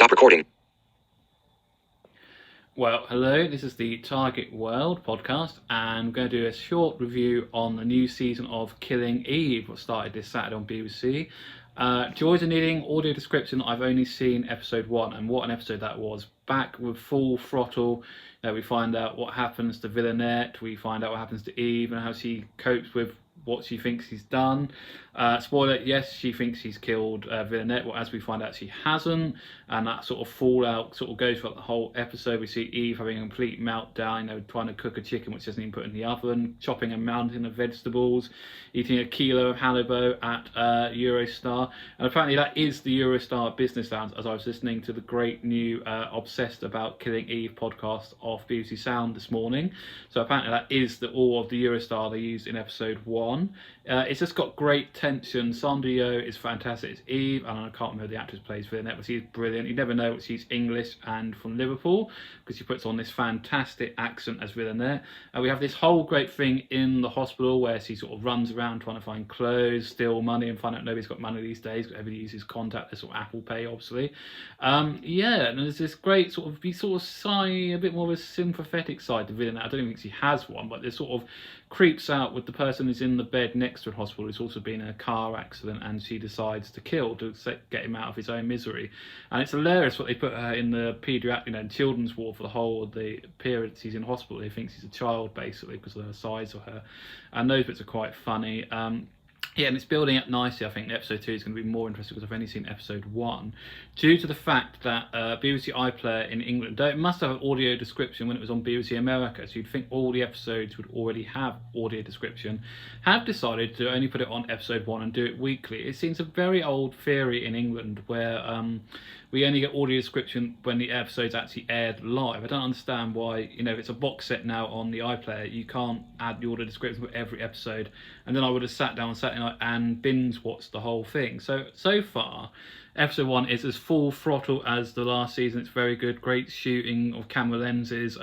Stop recording. Well, hello, this is the Target World podcast, and I'm going to do a short review on the new season of Killing Eve, what started this Saturday on BBC. Joys of Needing audio description. I've only seen episode 1, and what an episode that was. Back with full throttle. We find out what happens to Villanette, we find out what happens to Eve and how she copes with what she thinks he's done. Spoiler, yes, she thinks he's killed Villanette. Well, as we find out, she hasn't, and that sort of fallout sort of goes throughout the whole episode. We see Eve having a complete meltdown, trying to cook a chicken which hasn't even put in the oven, chopping a mountain of vegetables, eating a kilo of Haribo at Eurostar, and apparently that is the Eurostar Business Lounge, as I was listening to the great new Obsessed About Killing Eve podcast off BBC Sound this morning. So apparently that is all of the Eurostar they used in episode 1. It's just got great tension. Sandra Yo is fantastic. It's Eve, and I can't remember the actress who plays Villanette, but she's brilliant. You never know if she's English and from Liverpool, because she puts on this fantastic accent as Villanette. We have this whole great thing in the hospital where she sort of runs around trying to find clothes, steal money, and find out nobody's got money these days. Everybody uses contactless or Apple Pay, obviously. And there's this great sort of sigh, a bit more of a sympathetic side to Villanette. I don't think she has one, but this sort of creeps out with the person who's in the bed next to a hospital who's also been in a car accident, and she decides to kill to get him out of his own misery. And it's hilarious what they put her in the paediatric, children's ward for the whole of the period she's in hospital. They think she's a child basically because of the size of her, and those bits are quite funny. And it's building up nicely. I think episode 2 is going to be more interesting because I've only seen episode 1, due to the fact that BBC iPlayer in England must have an audio description when it was on BBC America, so you'd think all the episodes would already have audio description, have decided to only put it on episode 1 and do it weekly. It seems a very old theory in England where we only get audio description when the episode's actually aired live. I don't understand why, if it's a box set now on the iPlayer, you can't add the audio description for every episode. And then I would have sat down on Saturday night and binge watched the whole thing. So far, episode 1 is as full throttle as the last season. It's very good, great shooting of camera lenses.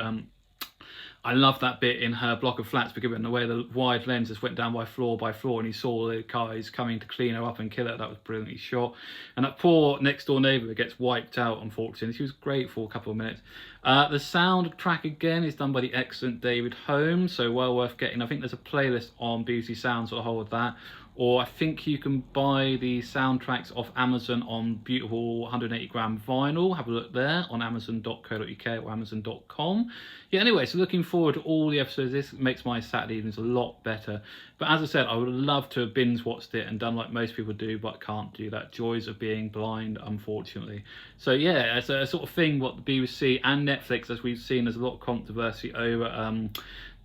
I love that bit in her block of flats, because in the way the wide lenses went down by floor, and you saw the guys coming to clean her up and kill her. That was brilliantly shot. And that poor next door neighbour that gets wiped out, unfortunately. She was great for a couple of minutes. The soundtrack again is done by the excellent David Holmes, so well worth getting. I think there's a playlist on BBC Sounds for the whole of that. Or I think you can buy the soundtracks off Amazon on beautiful 180 gram vinyl. Have a look there on amazon.co.uk or amazon.com. Anyway, so looking forward to all the episodes. This makes my Saturday evenings a lot better. But as I said, I would love to have binge watched it and done like most people do, but can't do that. Joys of being blind, unfortunately. So it's a sort of thing what the BBC and Netflix, as we've seen, there's a lot of controversy over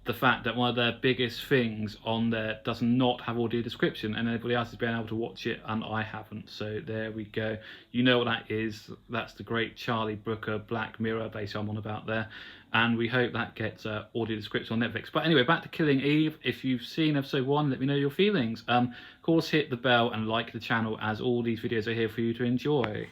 the fact that one of their biggest things on there does not have audio description, and everybody else has been able to watch it and I haven't. So there we go. You know what that is. That's the great Charlie Brooker Black Mirror basically I'm on about there, and we hope that gets audio description on Netflix. But anyway, back to Killing Eve. If you've seen episode 1, let me know your feelings. Of course, hit the bell and like the channel, as all these videos are here for you to enjoy.